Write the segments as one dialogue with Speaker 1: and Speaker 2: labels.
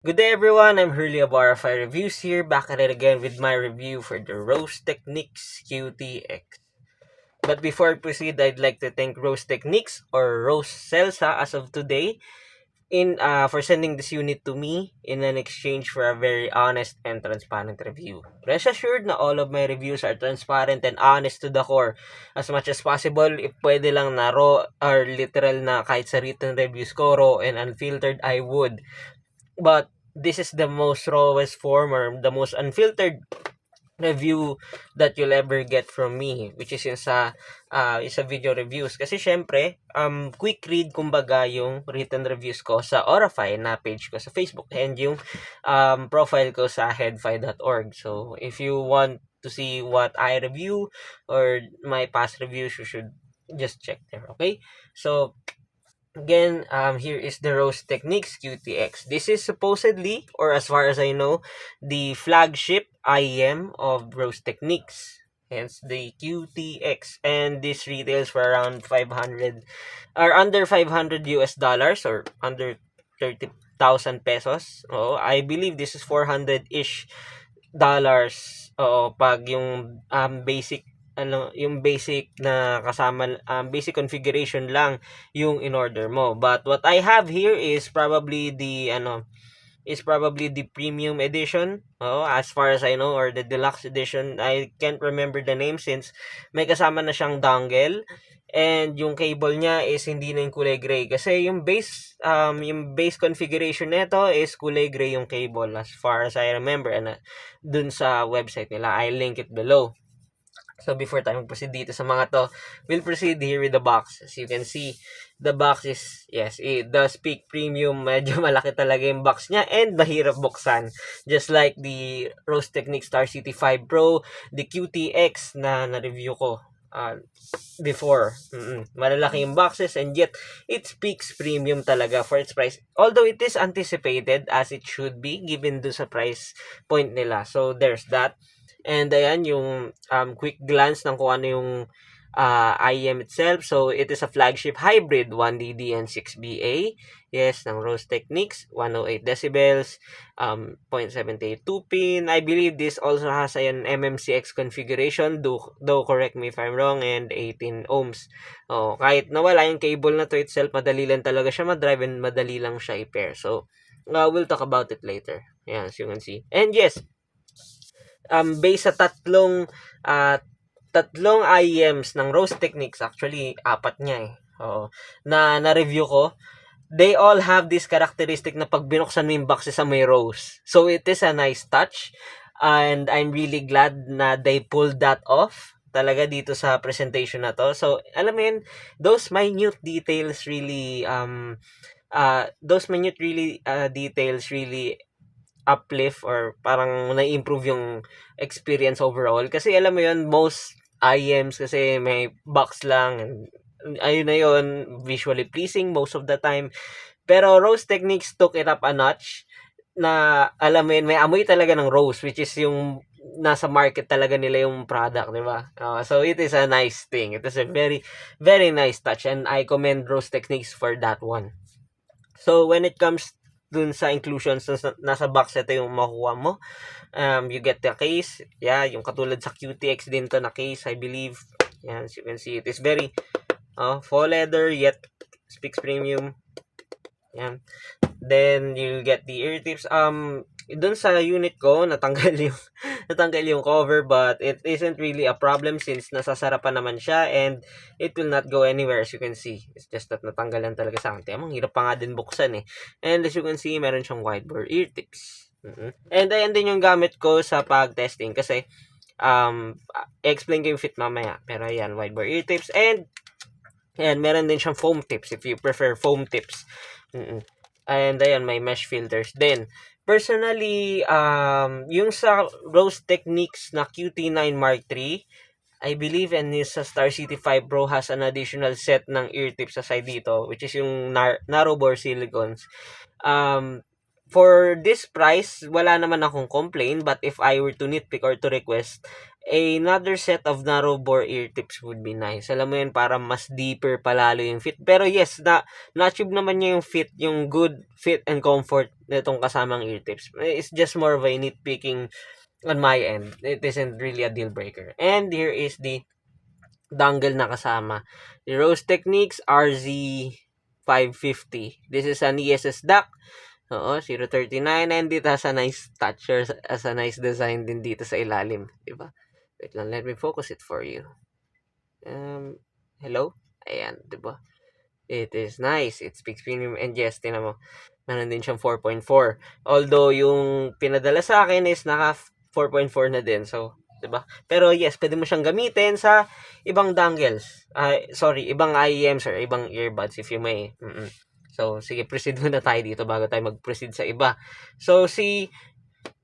Speaker 1: Good day everyone, I'm Hurley of RFI Reviews here, back at it again with my review for the Rose Techniques QTX. But before I proceed, I'd like to thank Rose Techniques or Rose Celsa as of today for sending this unit to me in an exchange for a very honest and transparent review. Rest assured na all of my reviews are transparent and honest to the core. As much as possible, if pwede lang na raw or literal na kahit sa written reviews ko, raw and unfiltered, I would. But this is the most rawest form or the most unfiltered review that you'll ever get from me, which is yung sa video reviews. Kasi syempre, quick read kumbaga yung written reviews ko sa Orify na page ko sa Facebook and yung profile ko sa headfi.org. So if you want to see what I review or my past reviews, you should just check there. Okay, so again, here is the Rose Techniques QTX. This is supposedly, or as far as I know, the flagship IEM of Rose Techniques. Hence the QTX. And this retails for around 500 or under 500 US dollars or under 30,000 pesos. Oh, I believe this is 400-ish dollars. Oo, pag yung basic yung basic na kasama basic configuration lang yung in order mo. But what I have here is probably the premium edition. Oh, as far as I know, or the deluxe edition. I can't remember the name since may kasama na siyang dongle and yung cable niya is hindi na yung kulay gray kasi yung base configuration nito is kulay gray yung cable as far as I remember, and dun sa website nila, I'll link it below. So before tayo mag-proceed dito sa mga to, we'll proceed here with the box. As you can see, the box is, yes, it does speak premium. Medyo malaki talaga yung box niya and mahirap buksan. Just like the Rose Techniques Star City 5 Pro, the QTX na na-review ko before. Malalaki yung boxes and yet it speaks premium talaga for its price. Although it is anticipated as it should be given do sa price point nila. So there's that. And ayan yung quick glance ng kung ano yung IEM itself. So it is a flagship hybrid 1DD and 6BA. Yes, ng Rose Techniques, 108 decibels, 0.78 2-pin. I believe this also has an MMCX configuration, though correct me if I'm wrong, and 18 ohms. Oh, kahit nawala yung cable na to itself, madali lang talaga siya ma-drive and madali lang siya i-pair. So we'll talk about it later. Yan, as you can see. And yes, based sa tatlong IEMs ng Rose Techniques, actually apat niya na-review ko, they all have this characteristic na pag binuksan mo yung boxes sa may rose. So it is a nice touch and I'm really glad na they pulled that off talaga dito sa presentation na to. So alam mo yun, those minute details really details really uplift or parang na-improve yung experience overall. Kasi alam mo yun, most IEMs kasi may box lang and ayun na yun, visually pleasing most of the time. Pero Rose Techniques took it up a notch na alam mo yun, may amoy talaga ng rose, which is yung nasa market talaga nila yung product, di ba? So it is a nice thing. It is a very, very nice touch and I commend Rose Techniques for that one. So when it comes dun sa inclusions, nasa box ito yung makuha mo. You get the case. Yeah, yung katulad sa QTX din to na case, I believe. Yan, as you can see, it is very faux leather yet speaks premium. Yan. Then you'll get the ear tips. Dun sa unit ko natanggal yung cover, but it isn't really a problem since nasasarapan naman siya and it will not go anywhere, as you can see. It's just that natanggal lang talaga sa akin. Ang hirap pa nga din buksan eh. And as you can see, meron siyang wide bore ear tips. And ayan din yung gamit ko sa pag-testing kasi explain ko yung fit mamaya. Pero ayan, wide bore ear tips and meron din siyang foam tips if you prefer foam tips. And ayan, may mesh filters din. Personally, yung sa Rose Techniques na QT9 Mark III, I believe, and yung sa Star City 5 Pro has an additional set ng ear tips sa side dito, which is yung narrow bore silicons. for this price, wala naman akong complain. But if I were to nitpick or to request, another set of narrow bore ear tips would be nice. Alam mo yun, para mas deeper palalo yung fit. Pero yes, na-achieve naman niya yung fit, yung good fit and comfort nitong kasamang ear tips. It's just more of a nitpicking on my end. It isn't really a deal breaker. And here is the dongle na kasama. The Rose Techniques RZ550. This is an ESS DAC. Oo, 039, and it has a nice touch or as a nice design din dito sa ilalim, di ba? Wait lang, let me focus it for you. Hello? Ayan, di ba? It is nice. It speaks premium, and yes, tinan mo, meron din siyang 4.4. Although yung pinadala sa akin is naka 4.4 na din. So, 'di ba? Pero yes, pwede mo siyang gamitin sa ibang dongles. Ibang IEMs or ibang earbuds if you may. So, sige, proceed muna tayo dito bago tayo mag-proceed sa iba. So, si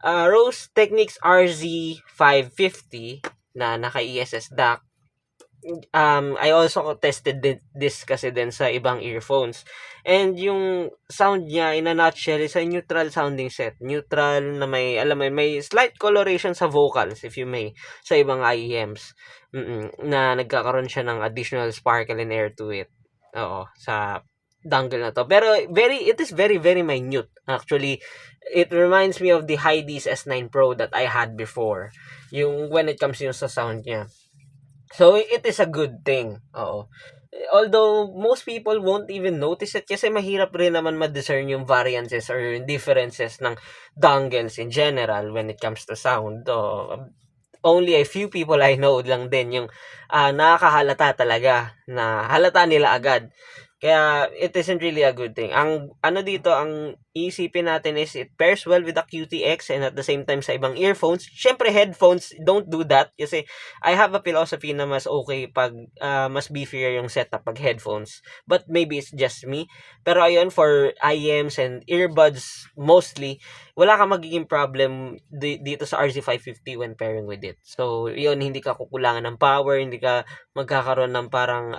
Speaker 1: Rose Techniques RZ550 na naka-ESS DAC, I also tested this kasi din sa ibang earphones. And yung sound niya, in a nutshell, is a neutral sounding set. Neutral na may, alam mo, may slight coloration sa vocals, if you may, sa ibang IEMs. Na nagkakaroon siya ng additional sparkle and air to it. Oo, sa dongle na to. Pero it is very, very minute. Actually, it reminds me of the Hyde's S9 Pro that I had before. Yung when it comes yung sa sound niya. So, it is a good thing. Oo. Although, most people won't even notice it kasi mahirap rin naman ma-discern yung variances or yung differences ng dongles in general when it comes to sound. Only a few people I know lang din yung nakakahalata talaga na halata nila agad. Kaya, it isn't really a good thing. Ang iisipin natin is it pairs well with the QTX and at the same time sa ibang earphones. Syempre, headphones, don't do that. Kasi, I have a philosophy na mas okay pag mas beefier yung setup pag headphones. But maybe it's just me. Pero ayun, for IEMs and earbuds, mostly, wala ka magiging problem dito sa RZ550 when pairing with it. So, yun, hindi ka kukulangan ng power, hindi ka magkakaroon ng parang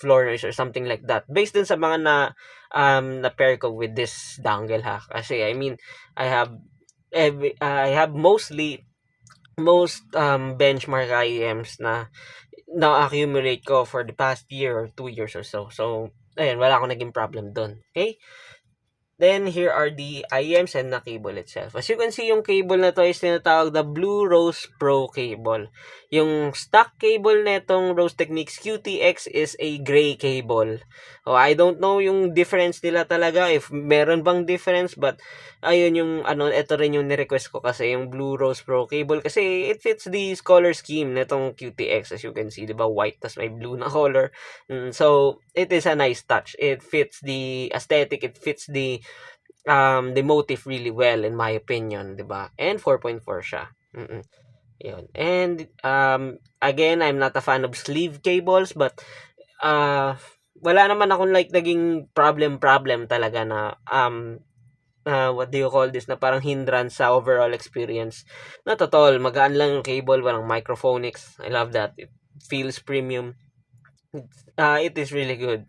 Speaker 1: floor noise or something like that. Based din sa mga na pair ko with this dongle ha. Kasi I mean, I have most benchmark IEMs na accumulate ko for the past year or 2 years or so. So, ayun, wala akong naging problem doon. Okay? Then, here are the IEMs and the cable itself. As you can see, yung cable na to is tinatawag na Blue Rose Pro cable. Yung stock cable netong Rose Techniques QTX is a gray cable. I don't know yung difference nila talaga, if meron bang difference, but ayun yung, ito rin yung ni-request ko kasi, yung Blue Rose Pro cable, kasi it fits the color scheme netong QTX, as you can see, diba, white, tas may blue na color. So, it is a nice touch. It fits the aesthetic, it fits the motif really well, in my opinion, diba? And 4.4 siya. Yun. And, again, I'm not a fan of sleeve cables, but, wala naman akong naging problem talaga na, what do you call this, na parang hindrance sa overall experience. Not at all. Magaan lang yung cable, walang microphonics. I love that. It feels premium. It is really good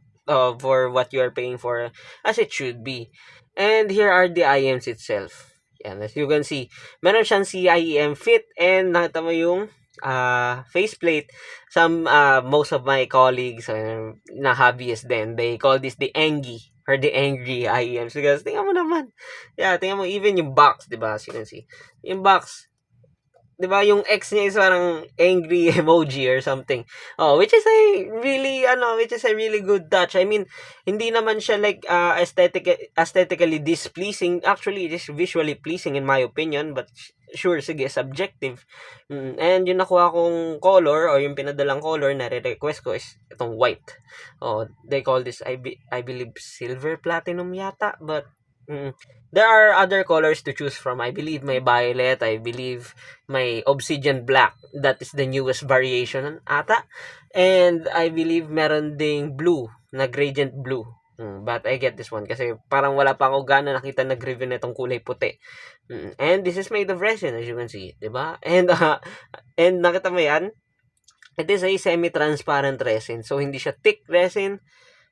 Speaker 1: for what you are paying for, as it should be. And here are the IEMs itself. Yan, as you can see, meron siyang CIEM fit, and nakita mo yung faceplate. Most of my colleagues na hobbyists din, they call this the Angie or the angry IEMs, because tingnan mo naman. Yeah, tingnan mo, even yung box, diba, as you can see. Yung box, diba, yung X niya is parang angry emoji or something. Which is a really good touch. I mean, hindi naman siya aesthetically displeasing. Actually, it is visually pleasing in my opinion, but sure, sige, subjective. And yung nakuha kong color or yung pinadalang color na re-request ko is itong white. They call this, I believe, silver platinum yata, but there are other colors to choose from. I believe may violet, I believe may obsidian black. That is the newest variation ata. And I believe meron ding blue, na gradient blue. But I get this one kasi parang wala pa ako gana nakita nag-review na itong kulay puti. And this is made of resin, as you can see, diba? And nakita mo yan? It is a semi-transparent resin. So, hindi siya thick resin,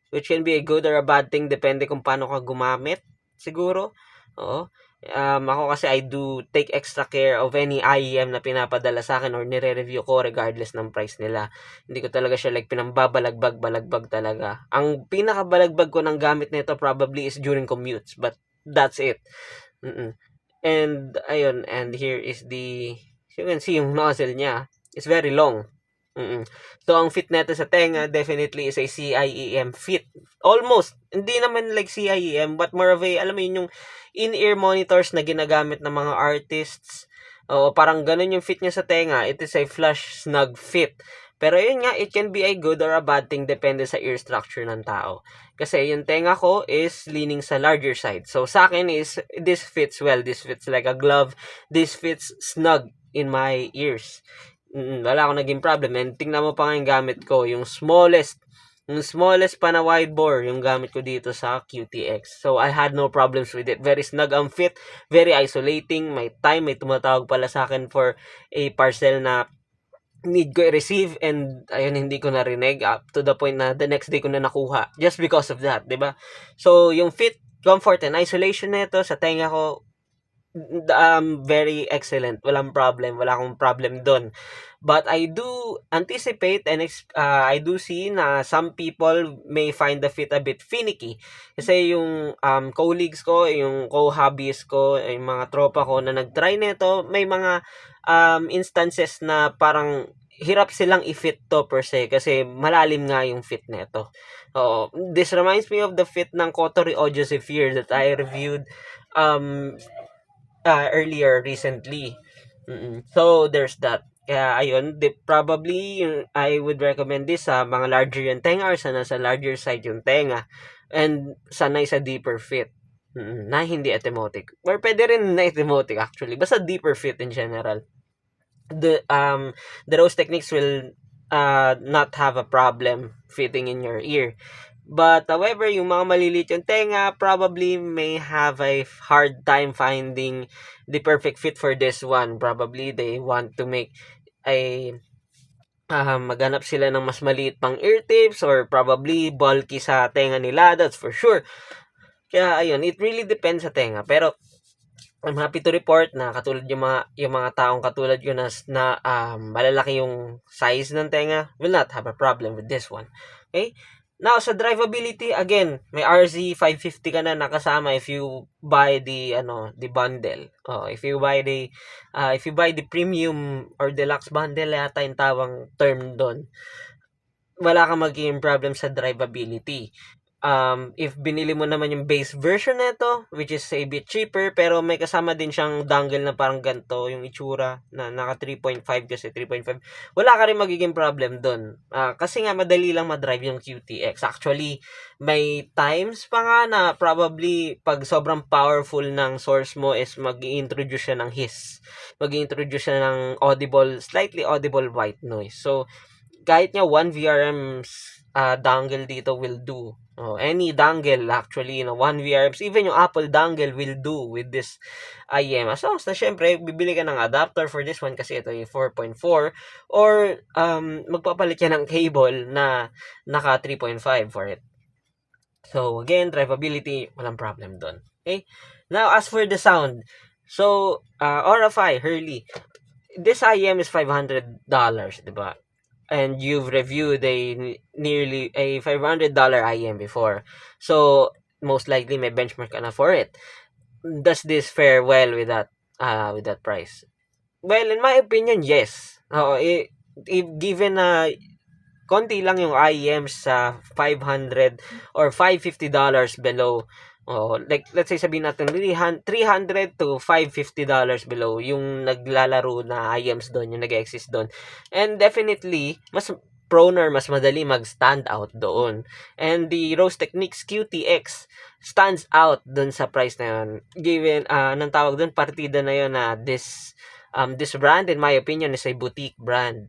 Speaker 1: which can be a good or a bad thing depende kung paano ka gumamit, siguro. Ako kasi I do take extra care of any IEM na pinapadala sa akin or nire-review ko regardless ng price nila. Hindi ko talaga siya like pinambabalagbag-balagbag talaga. Ang pinakabalagbag ko ng gamit nito probably is during commutes, but that's it. Mm-mm. And ayun, and here is you can see yung nozzle niya. It's very long. Mm. So ang fit nito sa tenga definitely is a CIEM fit. Almost. Hindi naman like CIEM but more of a, alam mo yun, yung in-ear monitors na ginagamit ng mga artists. Oo, parang ganun yung fit niya sa tenga. It is a flush snug fit. Pero yun nga, it can be a good or a bad thing depende sa ear structure ng tao. Kasi yung tenga ko is leaning sa larger side. So sa akin is, this fits well. This fits like a glove. This fits snug in my ears. Wala akong naging problem. And tingnan mo pa nga yung gamit ko, yung smallest pa na wide bore yung gamit ko dito sa QTX. So, I had no problems with it. Very snug ang fit, very isolating. May tumatawag pala sa akin for a parcel na need ko i-receive and ayun, hindi ko narinig up to the point na the next day ko na nakuha just because of that, 'di ba? So, yung fit, comfort, and isolation nito sa tenga ko, very excellent. Wala akong problem doon. But I do anticipate and I do see na some people may find the fit a bit finicky. Kasi yung colleagues ko, yung co-hobbies ko, yung mga tropa ko na nag-try nito, may mga instances na parang hirap silang i-fit to per se kasi malalim nga yung fit nito. This reminds me of the fit ng Kotori Audio Zephyr that I reviewed earlier recently. So there's that. Kaya ayun, probably I would recommend this sa mga larger yung tenga or sa nasa larger side yung tenga and sanay sa deeper fit. Na hindi etymotic. Or pwede rin na etymotic actually. Basta deeper fit in general. The Rose Techniques will not have a problem fitting in your ear. But however, yung mga maliliit yung tenga probably may have a hard time finding the perfect fit for this one. Probably they want to make a maghanap sila ng mas maliit pang ear tips or probably bulky sa tenga nila, that's for sure. Kaya ayun, it really depends sa tenga. Pero I'm happy to report na katulad yung mga taong katulad ko na malalaki yung size ng tenga will not have a problem with this one. Okay? Now, sa drivability, again, may RZ550 ka na nakasama if you buy the bundle. If you buy the premium or deluxe bundle, yata yung tawang term doon, wala kang magiging problem sa drivability. If binili mo naman yung base version nito, which is a bit cheaper, pero may kasama din siyang dongle na parang ganito, yung itsura, na naka 3.5 kasi 3.5, wala ka rin magiging problem doon. Kasi nga, madali lang madrive yung QTX. Actually, may times pa nga na probably pag sobrang powerful ng source mo is mag-i-introduce siya ng hiss. Mag-i-introduce siya ng slightly audible white noise. So, kahit nga 1 VRM dongle dito will do. Any dongle actually, 1 VRMs, even yung Apple dongle will do with this IEM. As long as na syempre, bibili ka ng adapter for this one kasi ito yung 4.4 or magpapalit ka ng cable na naka 3.5 for it. So again, drivability, walang problem doon. Okay? Now, as for the sound, so Aura Fi, Hurley, this IEM is $500, diba? And you've reviewed nearly a $500 IEM before. So, most likely may benchmark ka na for it. Does this fare well with that price? Well, in my opinion, yes. If given na konti lang yung IEMs sa 500 or $550 below, like let's say sabihin natin $300 to $550 below yung naglalaro na IEMs doon, yung nag-exist doon. And definitely, mas prone or mas madali mag-stand out doon. And the Rose Techniques QTX stands out doon sa price na yun. Given, anong tawag doon, partida na yun na this brand, in my opinion, is a boutique brand.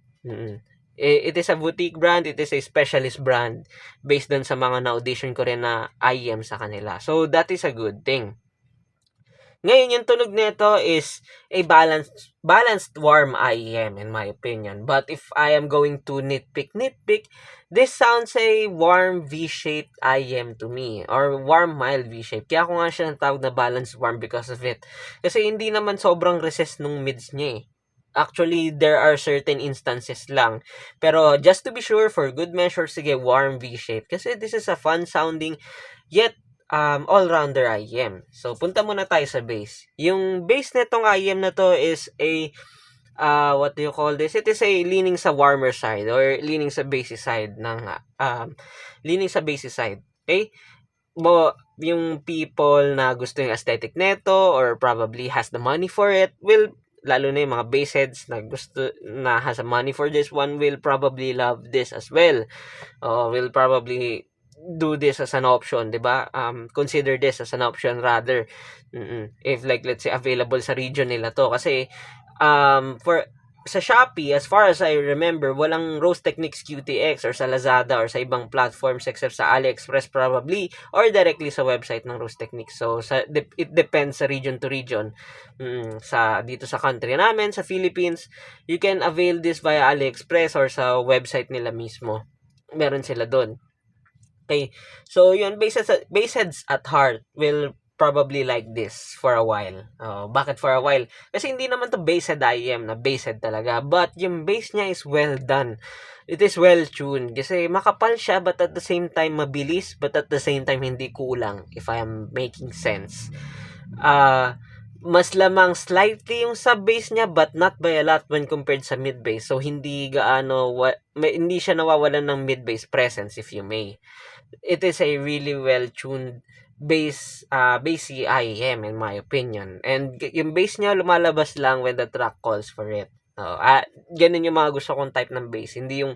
Speaker 1: It is a boutique brand, it is a specialist brand based dun sa mga na-audition ko rin na IEM sa kanila. So, that is a good thing. Ngayon, yung tunog nito is a balanced warm IEM in my opinion. But if I am going to nitpick, this sounds a warm V-shaped IEM to me, or warm mild V-shape. Kaya ako nga siya natawag na balanced warm because of it. Kasi hindi naman sobrang recessed nung mids niya eh. Actually, there are certain instances lang. Pero just to be sure, for good measure, sige, warm V-shape. Kasi this is a fun sounding, yet all-rounder IEM. So, punta muna tayo sa bass. Yung bass netong IEM na to is a, what do you call this? It is a leaning sa warmer side or leaning sa bassy side ng, leaning sa bassy side. Okay? Yung people na gusto yung aesthetic neto or probably has the money for it will, lalo na yung mga bass heads na gusto na has a money for this one, will probably love this as well. Will probably do this as an option, 'di ba? Consider this as an option rather. If like let's say available sa region nila to kasi for sa Shopee, as far as I remember, walang Rose Techniques QTX or sa Lazada or sa ibang platforms except sa AliExpress probably or directly sa website ng Rose Techniques. So it depends sa region to region. Sa dito sa country namin, sa Philippines, you can avail this via AliExpress or sa website nila mismo. Meron sila doon. Okay. So yun, bass heads at heart will probably like this for a while. Bakit for a while? Kasi hindi naman to bass head IEM na bass head talaga. But yung bass niya is well done. It is well tuned. Kasi makapal siya but at the same time mabilis but at the same time hindi kulang, if I am making sense. Mas lamang slightly yung sub bass niya but not by a lot when compared sa mid bass. So hindi gaano hindi siya nawawalan ng mid bass presence, if you may. It is a really well tuned bassy IEM in my opinion. And yung bass niya lumalabas lang when the track calls for it. Ganun yung mga gusto kong type ng bass. Hindi yung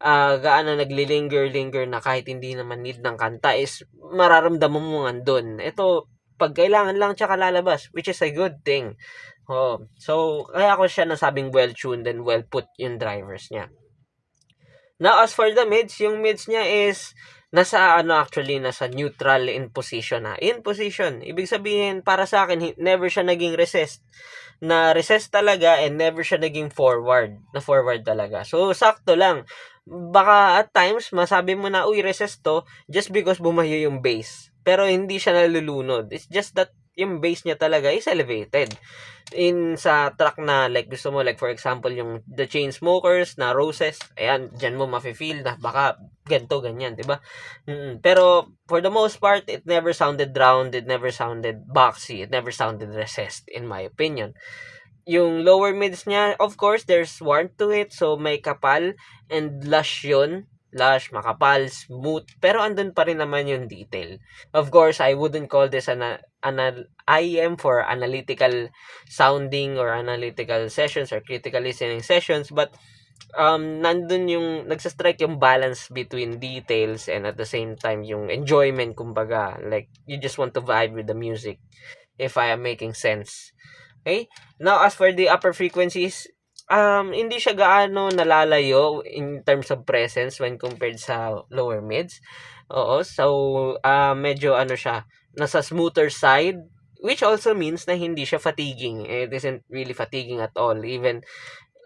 Speaker 1: gaano naglilinger na kahit hindi naman need ng kanta is mararamdaman mo andun. Ito, pag kailangan lang tsaka lalabas, which is a good thing. So, kaya ako siya nasabing well-tuned and well-put yung drivers niya. Now, as for the mids, yung mids niya is nasa neutral in position na. In position, ibig sabihin para sa akin never siya naging recessed. Na recessed talaga and never siya naging forward. Na forward talaga. So sakto lang. Baka at times masabi mo na recessed to just because bumayo yung bass. Pero hindi siya nalulunod. It's just that yung bass niya talaga is elevated. Sa track na like gusto mo, like for example yung The Chainsmokers na Roses, ayan, dyan mo mafe-feel na baka ganto ganyan, di ba? Pero for the most part, it never sounded round, it never sounded boxy, it never sounded recessed in my opinion. Yung lower mids niya, of course, there's warmth to it, so may kapal and lush yun. Lush, makapal, smooth, pero andun pa rin naman yung detail. Of course, I wouldn't call this an IEM for analytical sounding or analytical sessions or critical listening sessions, but nandun yung nagsastrike yung balance between details and at the same time yung enjoyment, kumbaga, like you just want to vibe with the music, if I am making sense. Okay? Now, as for the upper frequencies, hindi siya gaano nalalayo in terms of presence when compared sa lower mids. So medyo siya, nasa smoother side, which also means na hindi siya fatiguing. It isn't really fatiguing at all. Even,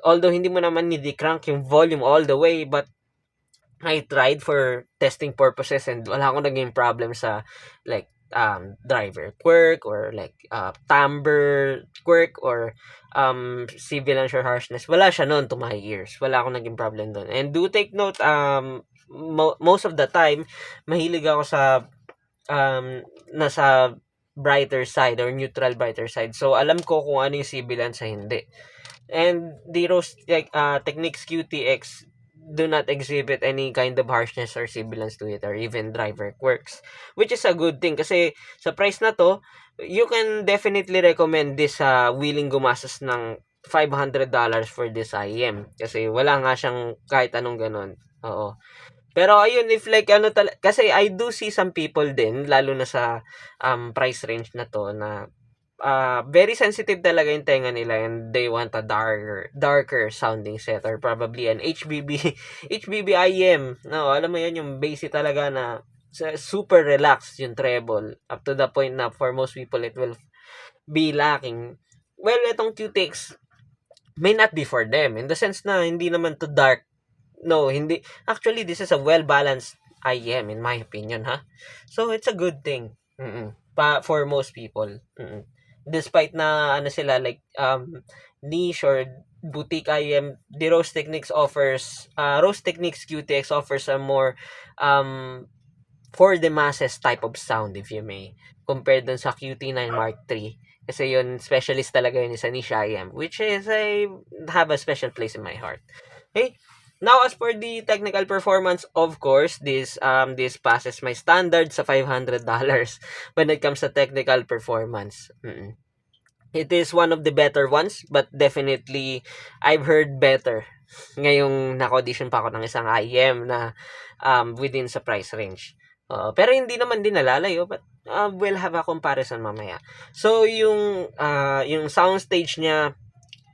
Speaker 1: although hindi mo naman crank yung volume all the way, but I tried for testing purposes and wala akong naging problem sa like driver quirk or like timbre quirk or sibilance or harshness. Wala siya noon to my ears. Wala akong naging problem doon. And do take note, most of the time, mahilig ako sa nasa brighter side or neutral brighter side. So, alam ko kung ano yung sibilance sa hindi. And the Rose Techniques QTX do not exhibit any kind of harshness or sibilance to it or even driver quirks, which is a good thing kasi sa price na to, you can definitely recommend this sa willing gumastos ng $500 for this IEM kasi wala nga siyang kahit anong ganun. Oo. Pero ayun, if like kasi I do see some people din lalo na sa price range na to na very sensitive talaga yung tenga nila and they want a darker sounding set or probably an HBB IEM. No, alam mo yun, yung bassy talaga na super relaxed yung treble up to the point na for most people it will be lacking. Well, itong QTX may not be for them in the sense na hindi naman to dark. No, hindi. Actually, this is a well-balanced IEM in my opinion, ha? So, it's a good thing. For most people. Despite na, ano sila, like, niche or boutique IEM, the Rose Techniques QTX offers a more, for the masses type of sound, if you may, compared dun sa QT9 Mark III. Kasi yun, specialist talaga yun sa niche IEM, which is, I have a special place in my heart. Okay? Now, as for the technical performance, of course, this passes my standard sa $500 when it comes to technical performance. It is one of the better ones, but definitely, I've heard better ngayong naka-audition pa ako ng isang IEM na within sa price range. Pero hindi naman din nalalayo, but we'll have a comparison mamaya. So, yung soundstage niya,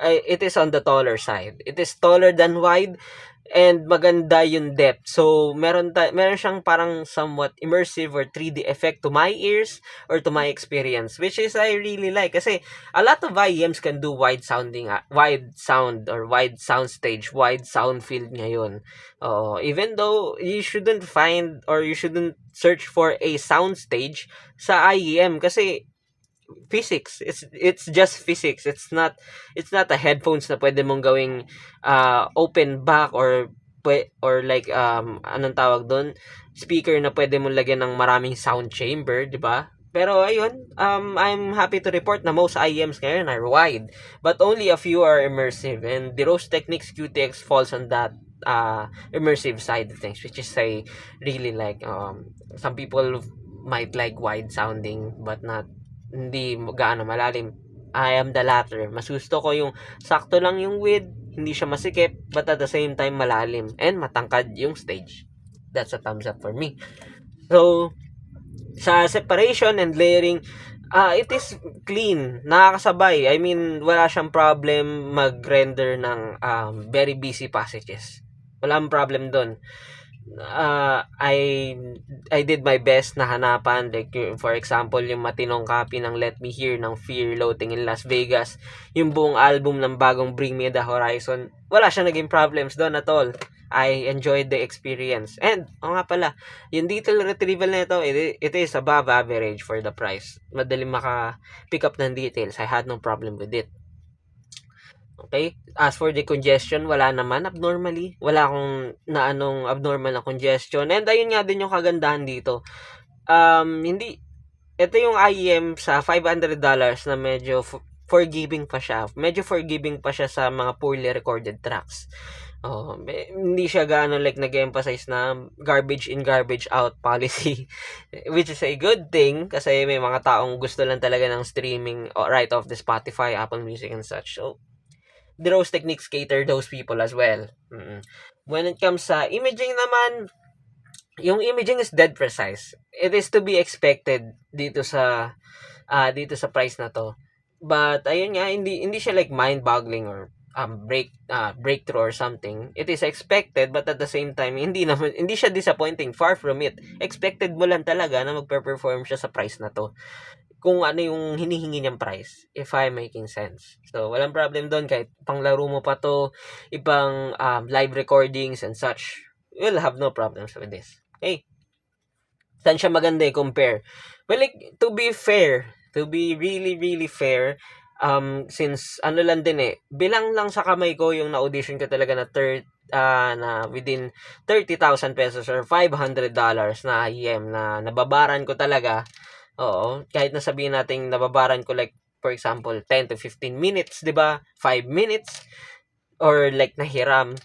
Speaker 1: it is on the taller side. It is taller than wide, and maganda yung depth. So, meron siyang parang somewhat immersive or 3D effect to my ears or to my experience, which is I really like. Kasi a lot of IEMs can do wide sound or wide sound stage, wide sound field ngayon. Even though you shouldn't find or you shouldn't search for a sound stage sa IEM kasi physics, it's just physics. It's not a headphones na pwede mong gawing open back or like anong tawag doon, speaker na pwede mong lagyan ng maraming sound chamber, di ba? Pero ayun, I'm happy to report na most IEMs ngayon are wide, but only a few are immersive, and the Rose Techniques QTX falls on that immersive side of things, which is I really like. Some people might like wide sounding but not hindi gaano malalim. I am the latter. Mas gusto ko yung sakto lang yung width, hindi siya masikip, but at the same time malalim and matangkad yung stage. That's a thumbs up for me. So, sa separation and layering, it is clean, nakakasabay. I mean, wala siyang problem mag-render ng very busy passages. Walang problem doon. I did my best na hanapan, like for example yung matinong copy ng Let Me Hear ng Fear Loathing in Las Vegas, yung buong album ng bagong Bring Me the Horizon, wala siyang naging problems doon at all. I enjoyed the experience. And nga pala, yung detail retrieval na ito, it is above average for the price. Madali maka-pick up ng details. I had no problem with it. Okay? As for the congestion, wala naman abnormally. Wala akong naanong abnormal na congestion. And ayun nga din yung kagandahan dito. Ito yung IEM sa $500 na medyo forgiving pa siya. Medyo forgiving pa siya sa mga poorly recorded tracks. Hindi siya gaano like nag-emphasize na garbage in, garbage out policy. Which is a good thing kasi may mga taong gusto lang talaga ng streaming right off the Spotify, Apple Music and such. So, the Rose Techniques cater those people as well. When it comes sa imaging naman, yung imaging is dead precise. It is to be expected dito sa price na to. But ayun nga, hindi siya like mind-boggling or breakthrough or something. It is expected, but at the same time, hindi siya disappointing. Far from it. Expected mo lang talaga na magpe-perform siya sa price na to. Kung ano yung hinihingi niyang price, if I'm making sense. So, walang problem doon kahit panglaro mo pa to, ibang live recordings and such. You'll have no problems with this. Okay? Saan siya maganda i-compare? Well, like, to be really, really fair, since ano lang din bilang lang sa kamay ko yung na-audition ko talaga na within 30,000 pesos or $500 na IEM na nababaran ko talaga. Kahit na sabihin natin nababaran ko like for example 10 to 15 minutes, 'di ba? 5 minutes or like nahiram.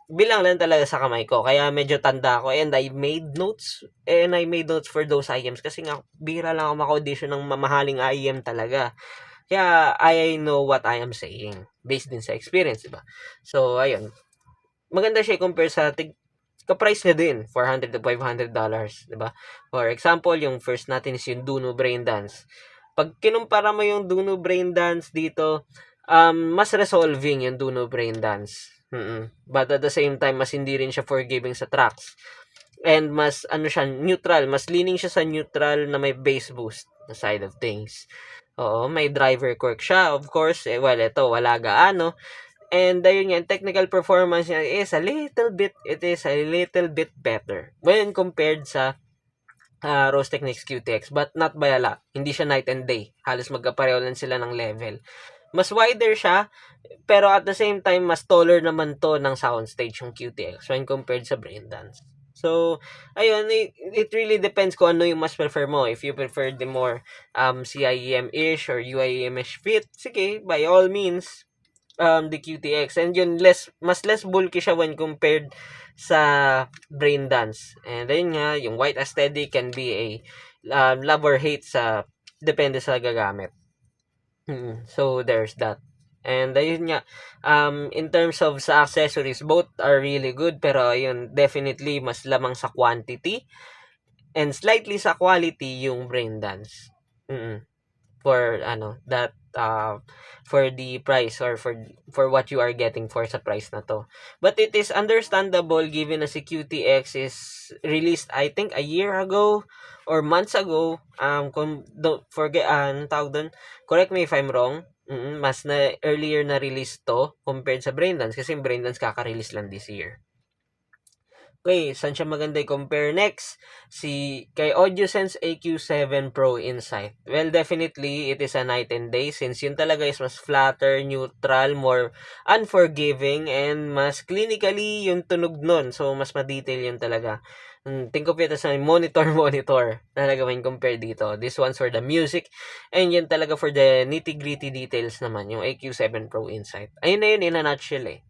Speaker 1: Bilang lang talaga sa kamay ko. Kaya medyo tanda ako and I made notes for those IEMs kasi nga bihira lang ako maka-audition ng mamahaling IEM talaga. Kaya I know what I am saying based din sa experience, 'di ba? So ayun. Maganda siya compare sa ka-price niya din, $400 to $500, di ba? For example, yung first natin is yung Duno Brain Dance. Pag kinumpara mo yung Duno Brain Dance dito, mas resolving yung Duno Brain Dance. But at the same time, mas hindi rin siya forgiving sa tracks. And mas, neutral. Mas leaning siya sa neutral na may bass boost na side of things. Oo, may driver quirk siya. Of course, well, ito, wala gaano. And ayun nga, technical performance niya it is a little bit better when compared sa Rose Techniques QTX, but not by a lot. Hindi siya night and day. Halos magkapareho lang sila ng level. Mas wider siya, pero at the same time, mas taller naman to ng soundstage yung QTX when compared sa Braindance. So, ayun, it really depends kung ano yung mas prefer mo. If you prefer the more CIEM-ish or UIEM-ish fit, sige, by all means, the QTX. And yun, mas less bulky siya when compared sa Braindance. And ayun nga, yung white aesthetic can be a love or hate depende sa gagamit. So, there's that. And ayun nga, in terms of sa accessories, both are really good, pero ayun, definitely mas lamang sa quantity and slightly sa quality yung Braindance. For for the price or for what you are getting for sa price na to. But it is understandable given na si QTX is released I think a year ago or months ago. Kung don't forget tawag doon, correct me if I'm wrong. Mas na earlier na release to compared sa Braindance kasi Braindance kaka-release lang this year. Okay, saan siya maganda i-compare next? Kay AudioSense AQ7 Pro Insight. Well, definitely, it is a night and day since yun talaga is mas flatter, neutral, more unforgiving, and mas clinically yung tunog nun. So, mas ma-detail yun talaga. Think of it as a monitor talaga when compare dito. This one's for the music, and yun talaga for the nitty-gritty details naman, yung AQ7 Pro Insight. Ayun na yun in a nutshell eh.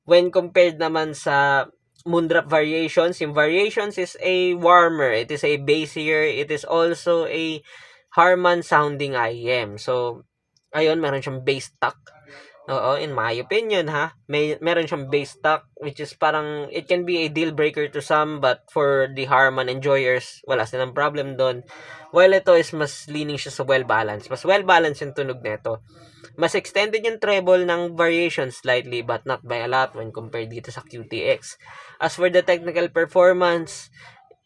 Speaker 1: When compared naman sa Moondrop Variations, yung Variations is a warmer, it is a bassier, it is also a Harman sounding IEM. So, ayun, meron siyang bass tuck. Oo, in my opinion ha, meron siyang bass tuck which is parang it can be a deal breaker to some, but for the Harman enjoyers, wala silang problem doon. While ito is mas leaning siya sa well-balanced. Mas well-balanced yung tunog nito. Mas extended yung treble ng variation slightly but not by a lot when compared dito sa QTX. As for the technical performance,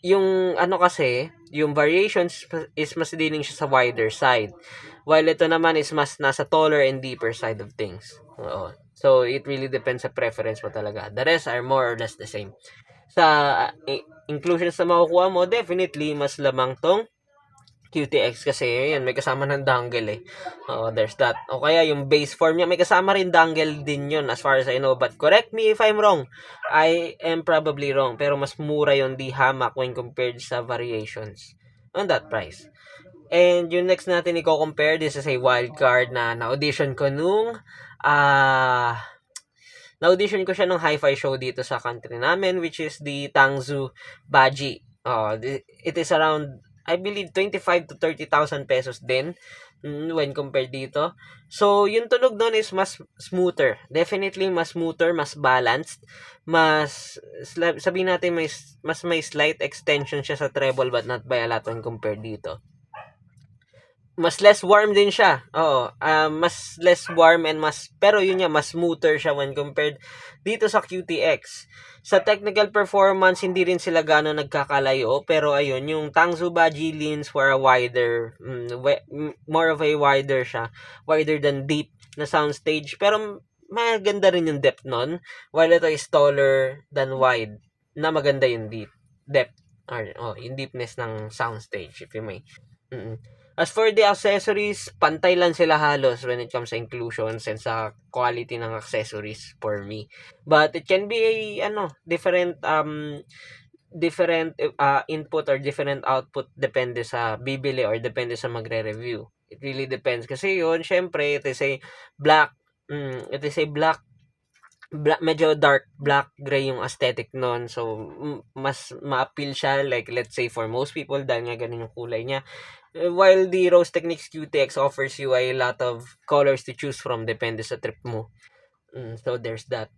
Speaker 1: yung yung variations is mas leaning siya sa wider side. While ito naman is mas nasa taller and deeper side of things. Oo. So, it really depends sa preference mo talaga. The rest are more or less the same. Sa inclusions na makukuha mo, definitely mas lamang tong QTX kasi yan may kasama ng dongle eh. There's that. O kaya yung base form niya may kasama rin dongle din yun as far as I know, but correct me if I'm wrong. I am probably wrong, pero mas mura yung di hamak when compared sa variations on that price. And yung next natin i-compare, this is a wild card na na-audition ko na-audition ko siya ng hi-fi show dito sa country namin, which is the Tangzu Baji. It is around I believe 25 to 30,000 pesos din when compared dito. So, yung tunog doon is mas smoother. Definitely mas smoother, mas balanced. Sabihin natin mas may slight extension siya sa treble but not by a lot when compared dito. Mas less warm din siya. Mas less warm and pero yun nga, mas smoother siya when compared dito sa QTX. Sa technical performance, hindi rin sila gano'n nagkakalayo, pero ayun, yung Tangzu Baji leans for a wider, more of a wider siya, wider than deep na soundstage, pero maganda rin yung depth nun, while ito is taller than wide, na maganda yung depth, or yung deepness ng soundstage, if you may. As for the accessories, pantay lang sila halos when it comes sa inclusions and sa quality ng accessories for me. But it can be a different input or different output depende sa bibili or depende sa magre-review. It really depends kasi yun, syempre it is a black medyo dark black gray yung aesthetic nun, so mas ma-appeal siya, like let's say for most people dahil nga ganun yung kulay niya. While the Rose Techniques QTX offers you a lot of colors to choose from depende sa trip mo. So there's that.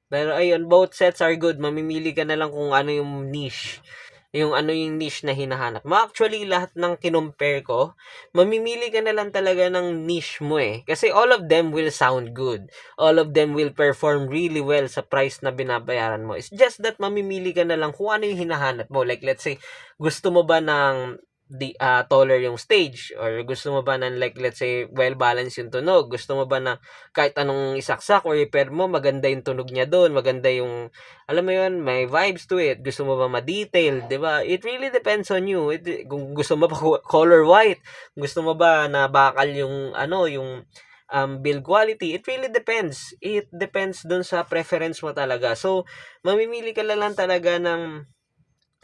Speaker 1: Pero ayun, both sets are good. Mamimili ka na lang kung ano yung niche. Yung niche na hinahanap mo. Actually, lahat ng kinumpare ko, mamimili ka na lang talaga ng niche mo eh. Kasi all of them will sound good. All of them will perform really well sa price na binabayaran mo. It's just that mamimili ka na lang kung ano yung hinahanap mo. Like let's say, gusto mo ba ng taller yung stage, or gusto mo ba na like let's say well balanced yung tunog, gusto mo ba na kahit anong isaksak or repair mo maganda yung tunog niya doon, maganda yung alam mo yun, may vibes to it, gusto mo ba ma-detail, 'di ba? It really depends on you. Kung gusto mo ba color white, gusto mo ba na bakal yung yung build quality, it really depends. It depends dun sa preference mo talaga. So mamimili ka lang talaga ng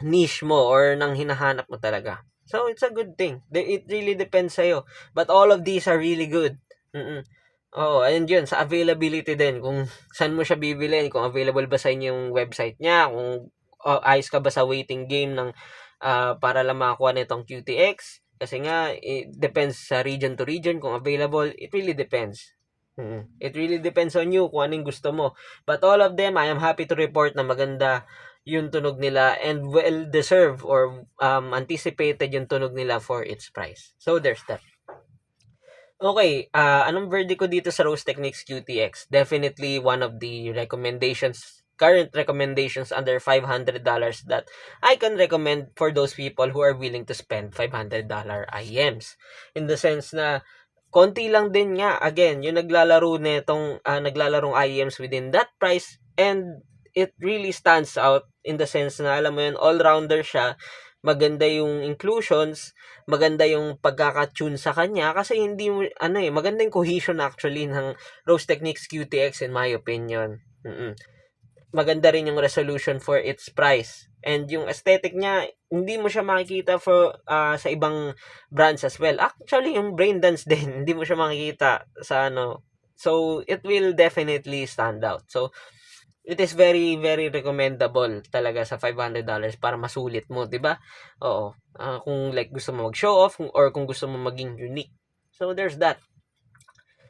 Speaker 1: niche mo or ng hinahanap mo talaga. So, it's a good thing. It really depends sa'yo. But all of these are really good. Mm-mm. Oo, and yun, sa availability din. Kung saan mo siya bibilin, kung available ba sa inyo yung website niya, kung ayos ka ba sa waiting game ng para lang makakuha nitong QTX. Kasi nga, it depends sa region to region kung available. It really depends. It really depends on you kung anong gusto mo. But all of them, I am happy to report na maganda yung tunog nila and well deserved or anticipated yung tunog nila for its price. So there's that. Okay, anong verdict ko dito sa Rose Techniques QTX? Definitely one of the current recommendations under $500 that I can recommend for those people who are willing to spend $500 IEMs. In the sense na konti lang din nga, again, yung naglalarong IEMs within that price, and it really stands out in the sense na alam mo yun, all-rounder siya, maganda yung inclusions, maganda yung pagkaka-tune sa kanya kasi hindi mo maganda yung cohesion actually ng Rose Techniques QTX in my opinion. Maganda rin yung resolution for its price. And yung aesthetic niya, hindi mo siya makikita sa ibang brands as well. Actually, yung brain dance din, hindi mo siya makikita sa So, it will definitely stand out. So, it is very, very recommendable talaga sa $500 para masulit mo, di ba? Oo. Kung like gusto mo mag-show off or kung gusto mo maging unique. So, there's that.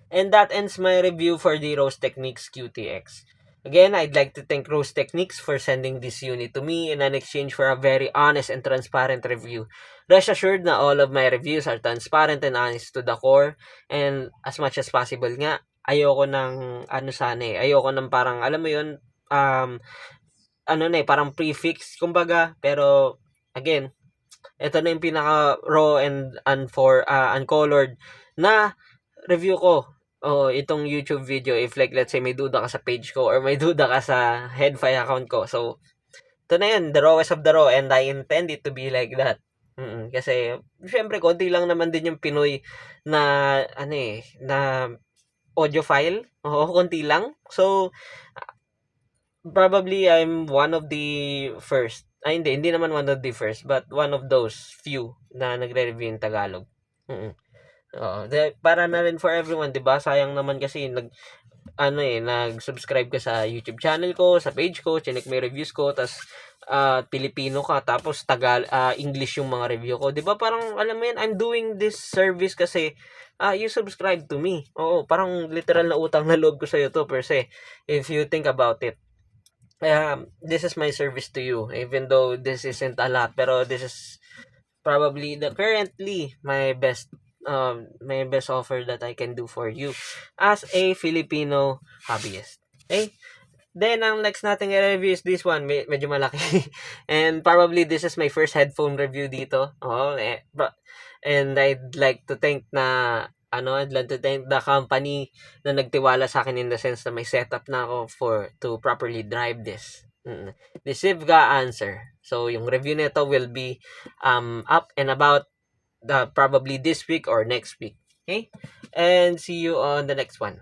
Speaker 1: And that ends my review for the Rose Techniques QTX. Again, I'd like to thank Rose Techniques for sending this unit to me in an exchange for a very honest and transparent review. Rest assured na all of my reviews are transparent and honest to the core, and as much as possible nga, ayoko ng ayoko ng parang alam mo yun, parang prefix kumbaga, pero again, ito na yung pinaka raw and uncolored na review ko. Itong YouTube video, if like let's say may duda ka sa page ko or may duda ka sa Headfi account ko. So ito na yun, the rawest of the raw, and I intend it to be like that. Kasi syempre konti lang naman din yung Pinoy na na audiophile. Konti lang. So probably I'm one of the first. Hindi naman one of the first, but one of those few na nagre-review in Tagalog. Para na rin for everyone, 'di ba? Sayang naman kasi nag-subscribe ka sa YouTube channel ko, sa page ko, chinek mo yung reviews ko, tas Pilipino ka, tapos English yung mga review ko. 'Di ba? Parang alam mo yun, I'm doing this service kasi you subscribe to me. Oo, parang literal na utang na loob ko sa iyo to per se, if you think about it. This is my service to you, even though this isn't a lot, pero this is probably currently my best offer that I can do for you as a Filipino hobbyist. Okay? Then, ang next nating i-review is this one. Medyo malaki. And probably this is my first headphone review dito. And I'd like to thank the company na nagtiwala sa akin in the sense na may setup na ako to properly drive this. The Sivga Answer. So, yung review nito will be up and about probably this week or next week. Okay? And see you on the next one.